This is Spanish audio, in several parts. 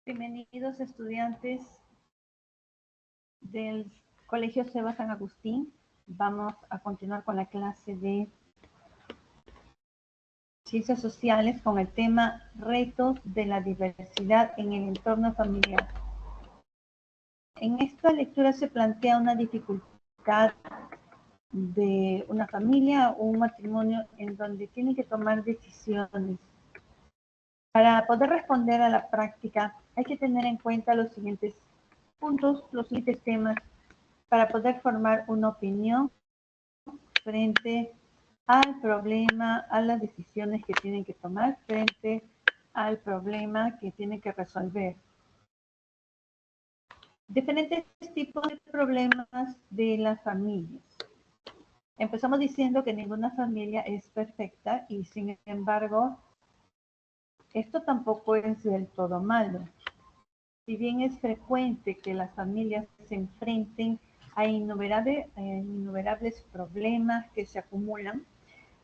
Bienvenidos estudiantes del Colegio Seba San Agustín. Vamos a continuar con la clase de Ciencias Sociales con el tema Retos de la diversidad en el entorno familiar. En esta lectura se plantea una dificultad de una familia o un matrimonio en donde tienen que tomar decisiones. Para poder responder a la práctica hay que tener en cuenta los siguientes puntos, los siguientes temas para poder formar una opinión frente al problema, a las decisiones que tienen que tomar frente al problema que tienen que resolver. Diferentes tipos de problemas de las familias. Empezamos diciendo que ninguna familia es perfecta y sin embargo, esto tampoco es del todo malo. Si bien es frecuente que las familias se enfrenten a innumerables problemas que se acumulan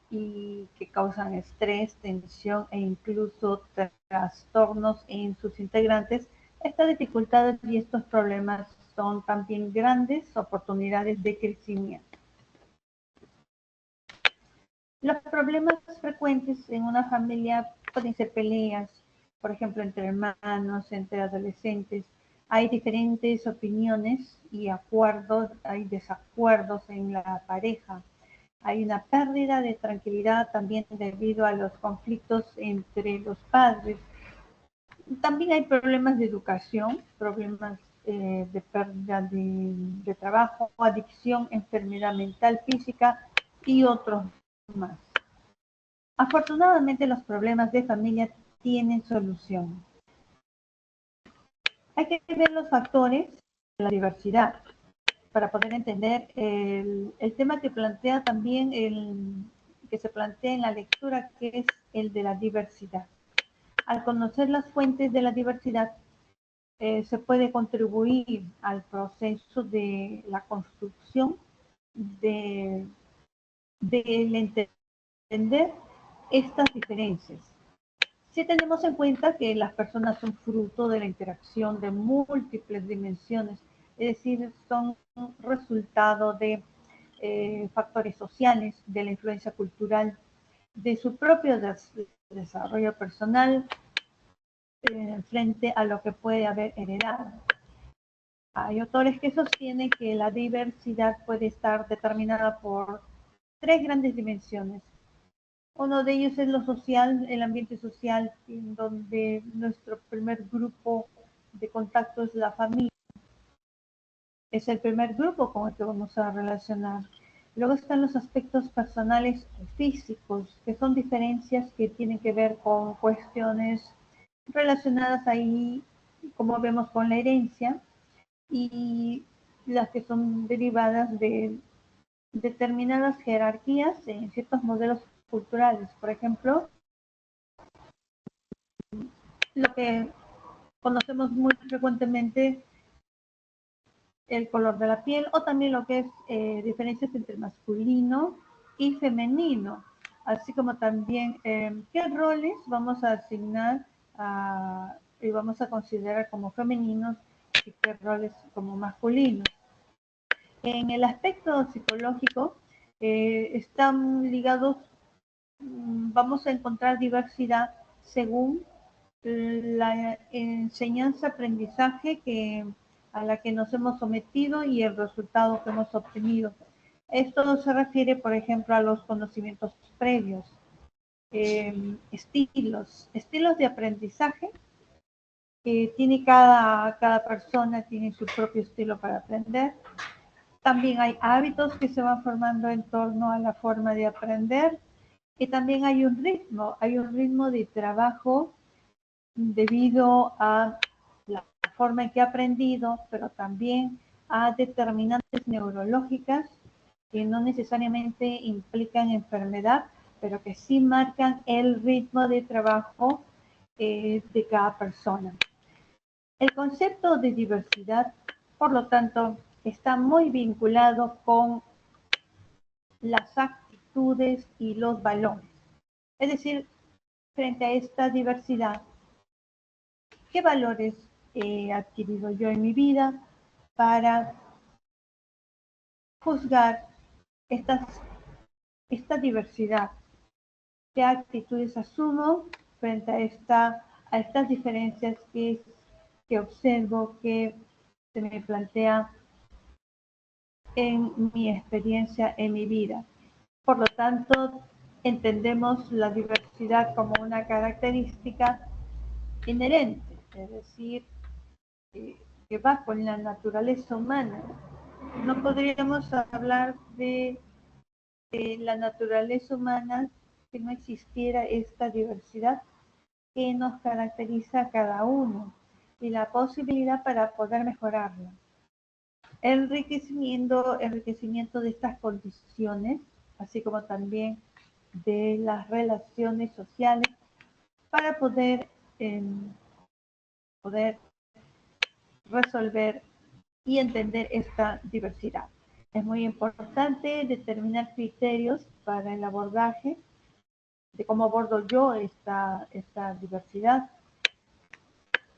y que causan estrés, tensión e incluso trastornos en sus integrantes, estas dificultades y estos problemas son también grandes oportunidades de crecimiento. Los problemas frecuentes en una familia pueden ser peleas, por ejemplo, entre hermanos, entre adolescentes. Hay diferentes opiniones y acuerdos, hay desacuerdos en la pareja. Hay una pérdida de tranquilidad también debido a los conflictos entre los padres. También hay problemas de educación, problemas de pérdida de trabajo, adicción, enfermedad mental, física y otros más. Afortunadamente, los problemas de familia tienen solución. Hay que ver los factores de la diversidad para poder entender el tema que plantea también que se plantea en la lectura, que es el de la diversidad. Al conocer las fuentes de la diversidad, se puede contribuir al proceso de la construcción del entender estas diferencias. Si tenemos en cuenta que las personas son fruto de la interacción de múltiples dimensiones, es decir, son resultado de factores sociales, de la influencia cultural, de su propio desarrollo personal frente a lo que puede haber heredado. Hay autores que sostienen que la diversidad puede estar determinada por tres grandes dimensiones. Uno de ellos es lo social, el ambiente social, en donde nuestro primer grupo de contacto es la familia. Es el primer grupo con el que vamos a relacionar. Luego están los aspectos personales y físicos, que son diferencias que tienen que ver con cuestiones relacionadas ahí, como vemos, con la herencia, y las que son derivadas de determinadas jerarquías en ciertos modelos culturales. Por ejemplo, lo que conocemos muy frecuentemente, el color de la piel, o también lo que es diferencias entre masculino y femenino, así como también qué roles vamos a asignar y vamos a considerar como femeninos y qué roles como masculinos. En el aspecto psicológico están ligados, vamos a encontrar diversidad según la enseñanza-aprendizaje a la que nos hemos sometido y el resultado que hemos obtenido. Esto se refiere, por ejemplo, a los conocimientos previos, estilos de aprendizaje que tiene cada persona, tiene su propio estilo para aprender. También hay hábitos que se van formando en torno a la forma de aprender y también hay un ritmo de trabajo debido a la forma en que he aprendido, pero también a determinantes neurológicas que no necesariamente implican enfermedad, pero que sí marcan el ritmo de trabajo de cada persona. El concepto de diversidad, por lo tanto, está muy vinculado con las actitudes y los valores. Es decir, frente a esta diversidad, ¿qué valores he adquirido yo en mi vida para juzgar esta diversidad? ¿Qué actitudes asumo frente a estas diferencias que observo, que se me plantea en mi experiencia, en mi vida? Por lo tanto, entendemos la diversidad como una característica inherente, es decir, que va con la naturaleza humana. No podríamos hablar de la naturaleza humana si no existiera esta diversidad que nos caracteriza a cada uno y la posibilidad para poder mejorarla. Enriquecimiento de estas condiciones, así como también de las relaciones sociales para poder resolver y entender esta diversidad. Es muy importante determinar criterios para el abordaje de cómo abordo yo esta diversidad,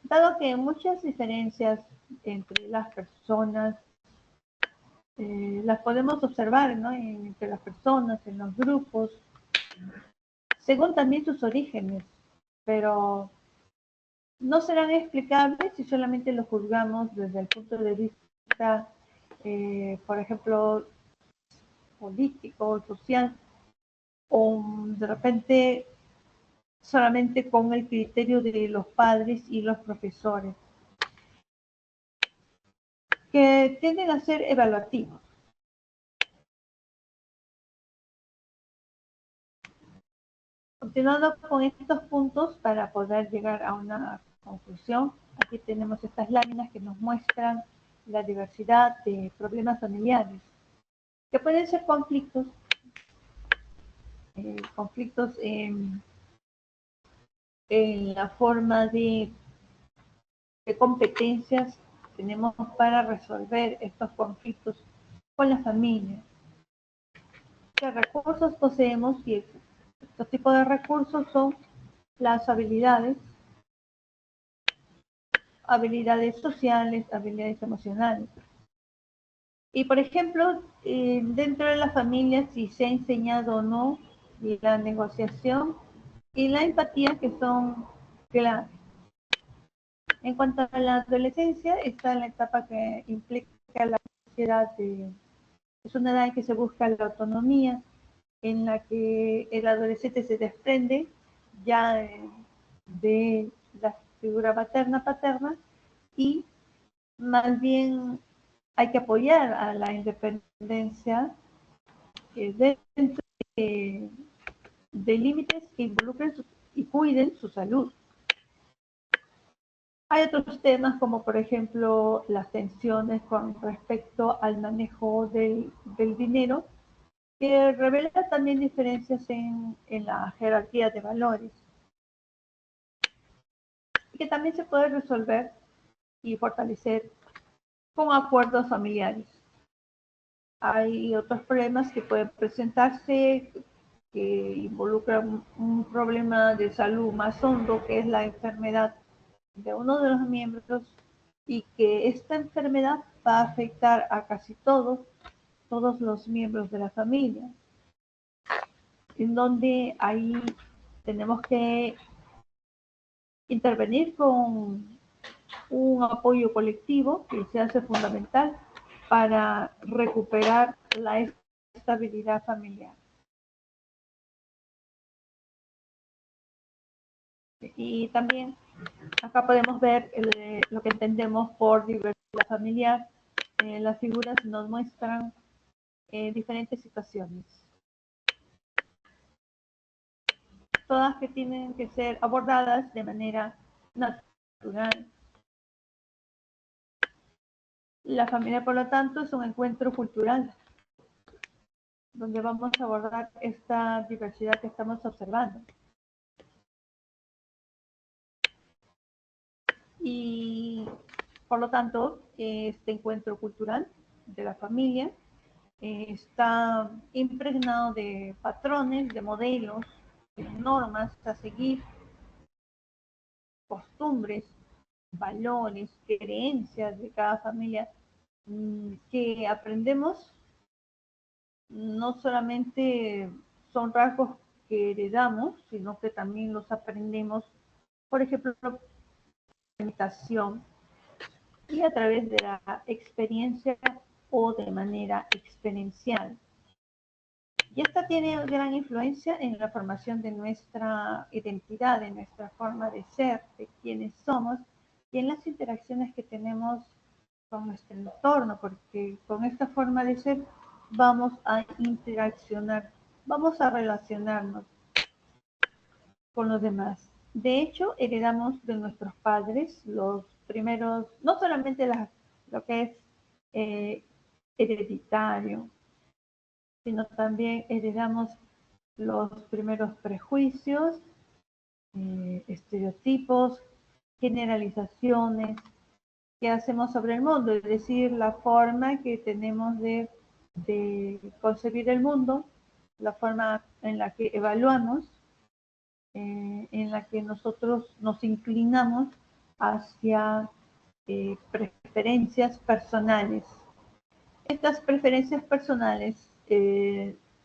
dado que muchas diferencias entre las personas las podemos observar, ¿no? Entre las personas, en los grupos, según también sus orígenes, pero no serán explicables si solamente lo juzgamos desde el punto de vista, por ejemplo, político, social, o de repente solamente con el criterio de los padres y los profesores, que tienden a ser evaluativos. Continuando con estos puntos para poder llegar a una conclusión, aquí tenemos estas láminas que nos muestran la diversidad de problemas familiares, que pueden ser conflictos en la forma de competencias que tenemos para resolver estos conflictos con la familia. ¿Qué recursos poseemos? Y estos tipos de recursos son las habilidades sociales, habilidades emocionales. Y por ejemplo, dentro de la familia, si se ha enseñado o no la negociación y la empatía, que son claves. En cuanto a la adolescencia, está en la etapa que implica la sociedad es una edad en que se busca la autonomía, en la que el adolescente se desprende ya de la figura materna-paterna y más bien hay que apoyar a la independencia dentro de límites que involucren y cuiden su salud. Hay otros temas como por ejemplo las tensiones con respecto al manejo del dinero, que revela también diferencias en la jerarquía de valores y que también se puede resolver y fortalecer con acuerdos familiares. Hay otros problemas que pueden presentarse que involucran un problema de salud más hondo, que es la enfermedad de uno de los miembros, y que esta enfermedad va a afectar a casi todos los miembros de la familia, en donde ahí tenemos que intervenir con un apoyo colectivo que se hace fundamental para recuperar la estabilidad familiar. Y también acá podemos ver lo que entendemos por diversidad familiar. Las figuras nos muestran diferentes situaciones, todas que tienen que ser abordadas de manera natural. La familia, por lo tanto, es un encuentro cultural donde vamos a abordar esta diversidad que estamos observando. Y por lo tanto, este encuentro cultural de la familia está impregnado de patrones, de modelos, de normas a seguir, costumbres, valores, creencias de cada familia, que aprendemos no solamente son rasgos que heredamos, sino que también los aprendemos, por ejemplo, por imitación y a través de la experiencia o de manera experiencial. Y esta tiene gran influencia en la formación de nuestra identidad, de nuestra forma de ser, de quiénes somos y en las interacciones que tenemos con nuestro entorno, porque con esta forma de ser vamos a interaccionar, vamos a relacionarnos con los demás. De hecho, heredamos de nuestros padres los primeros, no solamente lo que es hereditario, sino también heredamos los primeros prejuicios, estereotipos, generalizaciones que hacemos sobre el mundo, es decir, la forma que tenemos de concebir el mundo, la forma en la que evaluamos, en la que nosotros nos inclinamos hacia preferencias personales. Estas preferencias personales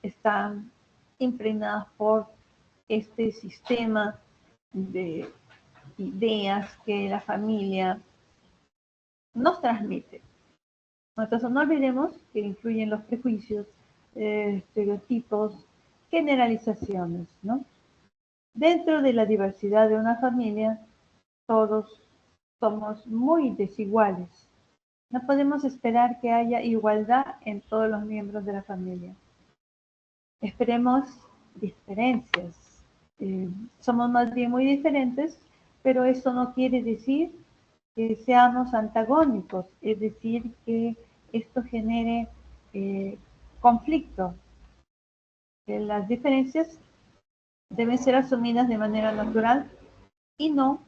están impregnadas por este sistema de ideas que la familia nos transmite. Entonces no olvidemos que influyen los prejuicios, estereotipos, generalizaciones, ¿no? Dentro de la diversidad de una familia, todos somos muy desiguales. No podemos esperar que haya igualdad en todos los miembros de la familia. Esperemos diferencias. Somos más bien muy diferentes, pero eso no quiere decir que seamos antagónicos, es decir, que esto genere conflicto. Las diferencias deben ser asumidas de manera natural y no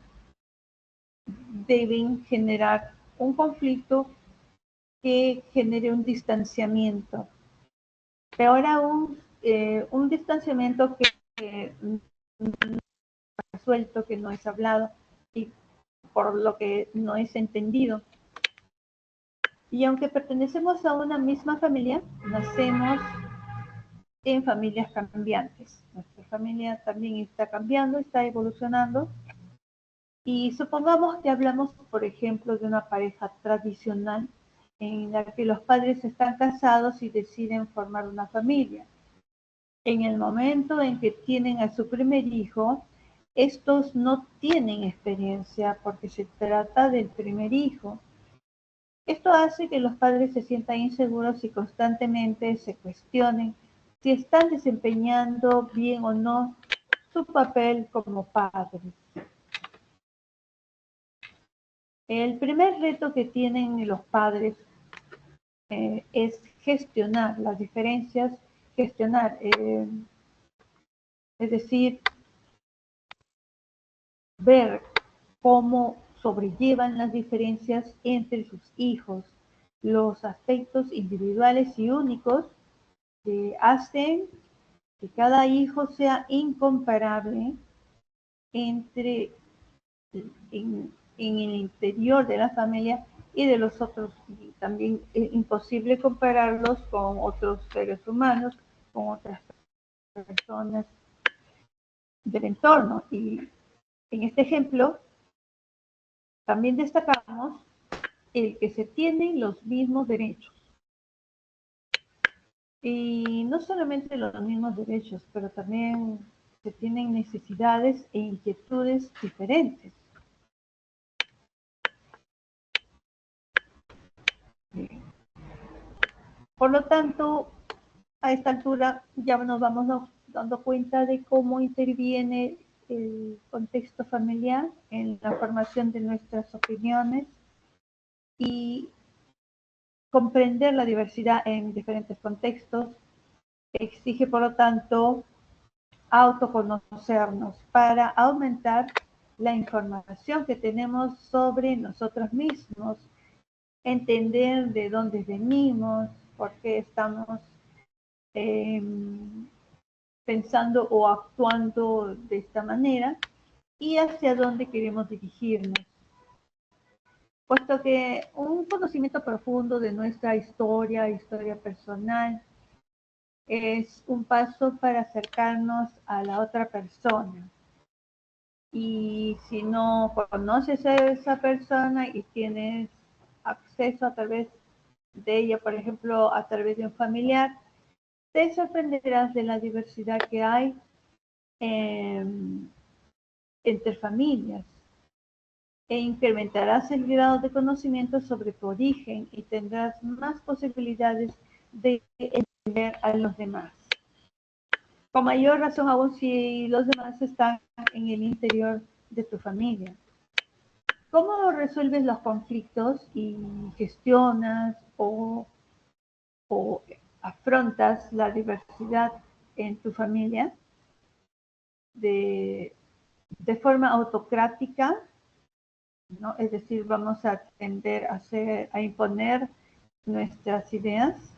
deben generar un conflicto que genere un distanciamiento. Peor aún, un distanciamiento que no es resuelto, que no es hablado y por lo que no es entendido. Y aunque pertenecemos a una misma familia, nacemos en familias cambiantes. Nuestra familia también está cambiando, está evolucionando. Y supongamos que hablamos, por ejemplo, de una pareja tradicional en la que los padres están casados y deciden formar una familia. En el momento en que tienen a su primer hijo, estos no tienen experiencia porque se trata del primer hijo. Esto hace que los padres se sientan inseguros y constantemente se cuestionen si están desempeñando bien o no su papel como padres. El primer reto que tienen los padres es gestionar las diferencias, gestionar, es decir, ver cómo sobrellevan las diferencias entre sus hijos, los aspectos individuales y únicos que hacen que cada hijo sea incomparable entre en el interior de la familia y de los otros. Y también es imposible compararlos con otros seres humanos, con otras personas del entorno. Y en este ejemplo, también destacamos el que se tienen los mismos derechos. Y no solamente los mismos derechos, pero también se tienen necesidades e inquietudes diferentes. Por lo tanto, a esta altura ya nos vamos dando cuenta de cómo interviene el contexto familiar en la formación de nuestras opiniones y comprender la diversidad en diferentes contextos exige, por lo tanto, autoconocernos para aumentar la información que tenemos sobre nosotros mismos, entender de dónde venimos, por qué estamos pensando o actuando de esta manera y hacia dónde queremos dirigirnos. puesto que un conocimiento profundo de nuestra historia personal, es un paso para acercarnos a la otra persona. Y si no conoces a esa persona y tienes acceso a través de ella, por ejemplo, a través de un familiar, te sorprenderás de la diversidad que hay entre familias e incrementarás el grado de conocimiento sobre tu origen y tendrás más posibilidades de entender a los demás. Con mayor razón aún si los demás están en el interior de tu familia. ¿Cómo resuelves los conflictos y gestionas o afrontas la diversidad en tu familia de forma autocrática? ¿No? Es decir, vamos a tender a imponer nuestras ideas.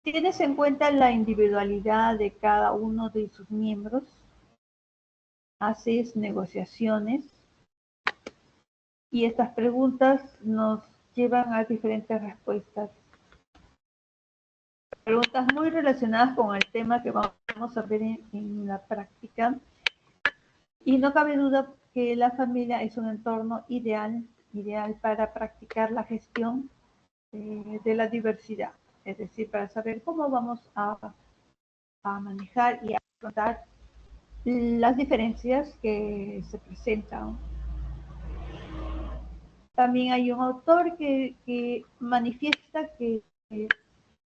¿Tienes en cuenta la individualidad de cada uno de sus miembros? ¿Haces negociaciones? Y estas preguntas nos llevan a diferentes respuestas. Preguntas muy relacionadas con el tema que vamos a ver en la práctica. Y no cabe duda que la familia es un entorno ideal para practicar la gestión de la diversidad. Es decir, para saber cómo vamos a manejar y a afrontar las diferencias que se presentan. También hay un autor que manifiesta que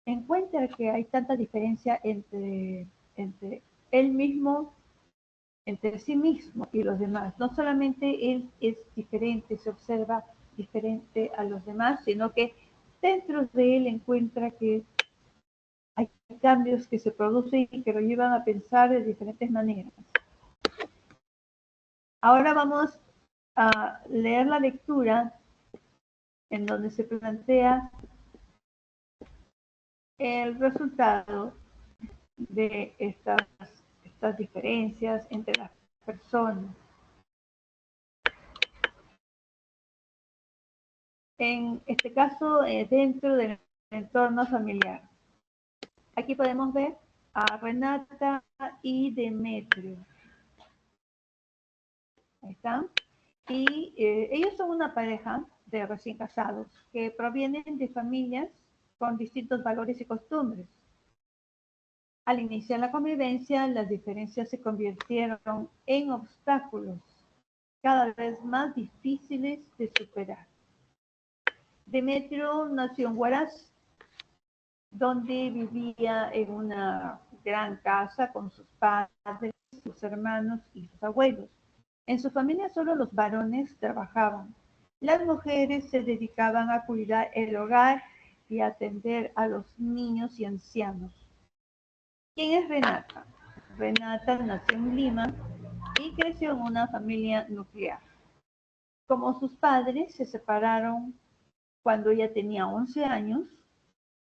encuentra que hay tanta diferencia entre él mismo, entre sí mismo y los demás. No solamente él es diferente, se observa diferente a los demás, sino que dentro de él encuentra que hay cambios que se producen y que lo llevan a pensar de diferentes maneras. Ahora vamos a leer la lectura en donde se plantea el resultado de estas diferencias entre las personas. En este caso, dentro del entorno familiar. Aquí podemos ver a Renata y Demetrio. Ahí están. Y ellos son una pareja de recién casados que provienen de familias con distintos valores y costumbres. Al iniciar la convivencia, las diferencias se convirtieron en obstáculos cada vez más difíciles de superar. Demetrio nació en Huaraz, donde vivía en una gran casa con sus padres, sus hermanos y sus abuelos. En su familia solo los varones trabajaban. Las mujeres se dedicaban a cuidar el hogar y a atender a los niños y ancianos. ¿Quién es Renata? Renata nació en Lima y creció en una familia nuclear. Como sus padres se separaron cuando ella tenía 11 años,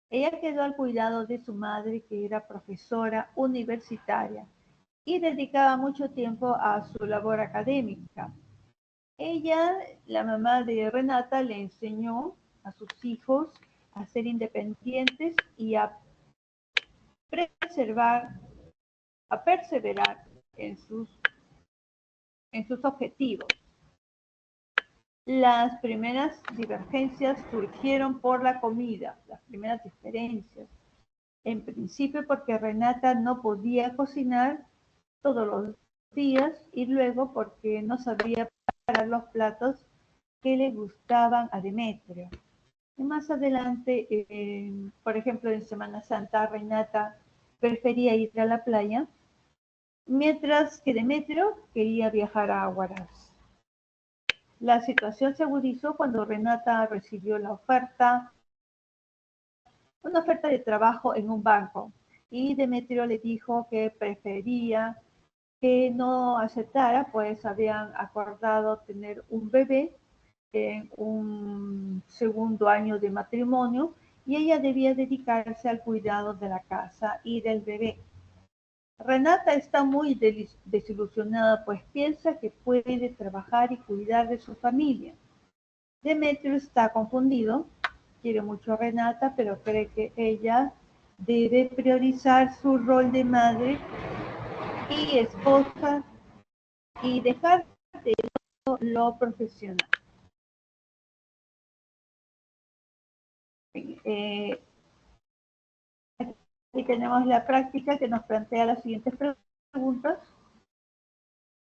ella quedó al cuidado de su madre, que era profesora universitaria, y dedicaba mucho tiempo a su labor académica. Ella, la mamá de Renata, le enseñó a sus hijos a ser independientes y preservar, a perseverar en sus objetivos. Las primeras divergencias surgieron por la comida, las primeras diferencias. En principio porque Renata no podía cocinar todos los días y luego porque no sabía preparar los platos que le gustaban a Demetrio. Y más adelante, por ejemplo, en Semana Santa, Renata prefería ir a la playa, mientras que Demetrio quería viajar a Huaraz. La situación se agudizó cuando Renata recibió una oferta de trabajo en un banco, y Demetrio le dijo que prefería que no aceptara, pues habían acordado tener un bebé en un segundo año de matrimonio y ella debía dedicarse al cuidado de la casa y del bebé. Renata está muy desilusionada, pues piensa que puede trabajar y cuidar de su familia. Demetrio está confundido, quiere mucho a Renata, pero cree que ella debe priorizar su rol de madre y esposa y dejar de lo profesional. Aquí tenemos la práctica que nos plantea las siguientes preguntas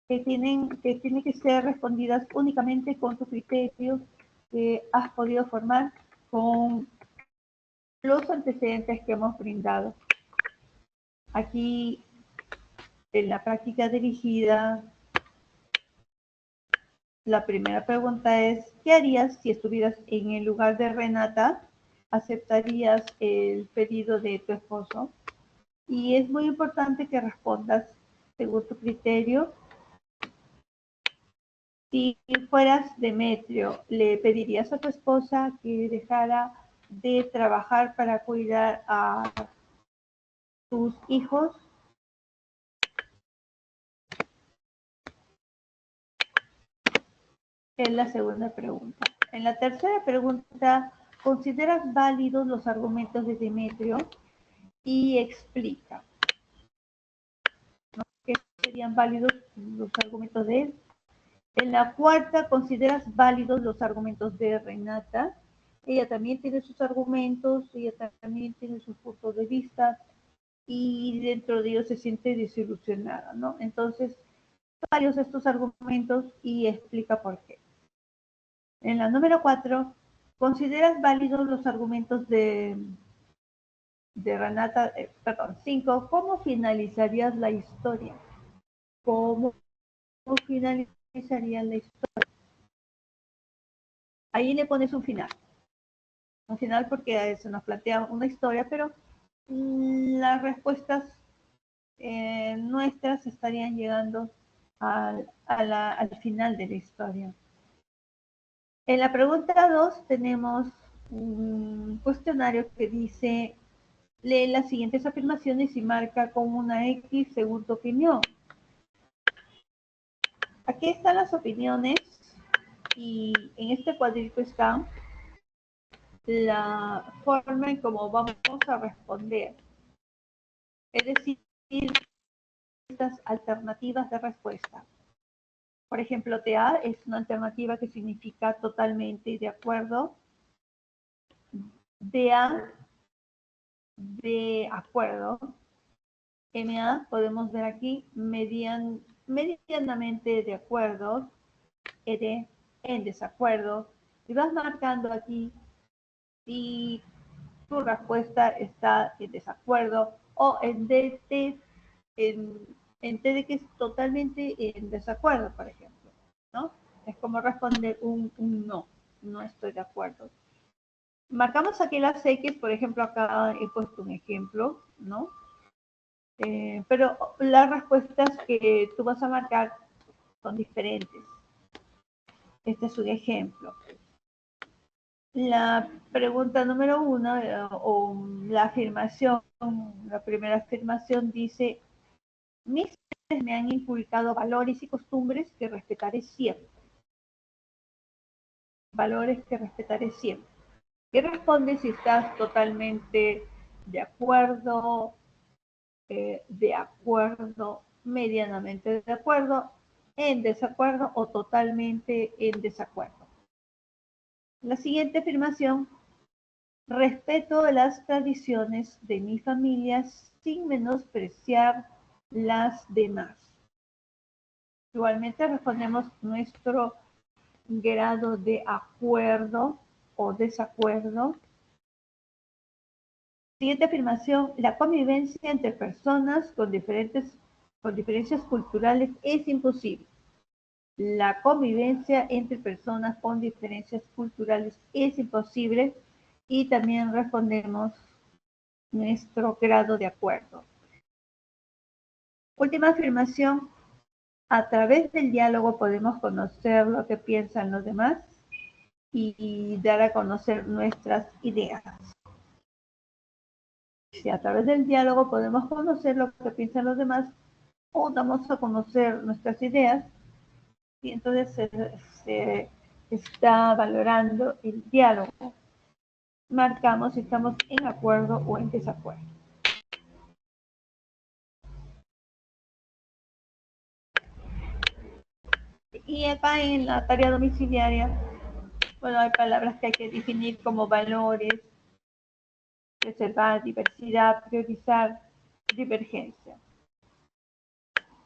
que tienen que ser respondidas únicamente con tu criterio que has podido formar con los antecedentes que hemos brindado. Aquí, en la práctica dirigida, la primera pregunta es, ¿qué harías si estuvieras en el lugar de Renata? ¿Aceptarías el pedido de tu esposo? Y es muy importante que respondas según tu criterio. Si fueras Demetrio, ¿le pedirías a tu esposa que dejara de trabajar para cuidar a tus hijos? Es la segunda pregunta. En la tercera pregunta, ¿consideras válidos los argumentos de Demetrio? Y explica. ¿No? ¿Qué serían válidos los argumentos de él? En la cuarta, ¿consideras válidos los argumentos de Renata? Ella también tiene sus argumentos, ella también tiene sus puntos de vista y dentro de ellos se siente desilusionada, ¿no? Entonces, varios de estos argumentos y explica por qué. En la número 4, ¿consideras válidos los argumentos de Renata? Perdón, 5, ¿cómo finalizarías la historia? ¿Cómo finalizarías la historia? Ahí le pones un final porque se nos plantea una historia, pero las respuestas nuestras estarían llegando al final de la historia. En la pregunta 2 tenemos un cuestionario que dice, lee las siguientes afirmaciones y marca con una X según tu opinión. Aquí están las opiniones y en este cuadrito está la forma en cómo vamos a responder. Es decir, estas alternativas de respuesta. Por ejemplo, TA es una alternativa que significa totalmente de acuerdo. DA, de acuerdo. MA, podemos ver aquí, medianamente de acuerdo. ED, en desacuerdo. Y vas marcando aquí si tu respuesta está en desacuerdo o en DT, en T de que es totalmente en desacuerdo, por ejemplo, ¿no? Es como responder un no, no estoy de acuerdo. Marcamos aquí las X, por ejemplo, acá he puesto un ejemplo, ¿no? Pero las respuestas que tú vas a marcar son diferentes. Este es un ejemplo. La pregunta número 1, o la afirmación, la primera afirmación dice, mis padres me han inculcado valores y costumbres que respetaré siempre. Valores que respetaré siempre. ¿Qué responde si estás totalmente de acuerdo, medianamente de acuerdo, en desacuerdo o totalmente en desacuerdo? La siguiente afirmación, respeto las tradiciones de mi familia sin menospreciar las demás. Igualmente respondemos nuestro grado de acuerdo o desacuerdo. Siguiente afirmación, la convivencia entre personas con diferencias culturales es imposible. La convivencia entre personas con diferencias culturales es imposible y también respondemos nuestro grado de acuerdo. Última afirmación, a través del diálogo podemos conocer lo que piensan los demás y dar a conocer nuestras ideas. Si a través del diálogo podemos conocer lo que piensan los demás o damos a conocer nuestras ideas, y entonces se está valorando el diálogo. Marcamos si estamos en acuerdo o en desacuerdo. Y acá en la tarea domiciliaria, bueno, hay palabras que hay que definir como valores, reservar, diversidad, priorizar, divergencia,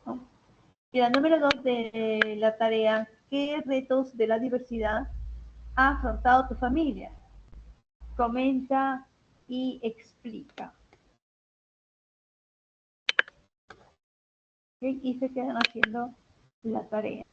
¿no? Y la número 2 de la tarea, ¿qué retos de la diversidad ha afrontado tu familia? Comenta y explica. ¿Okay? Y se quedan haciendo la tarea.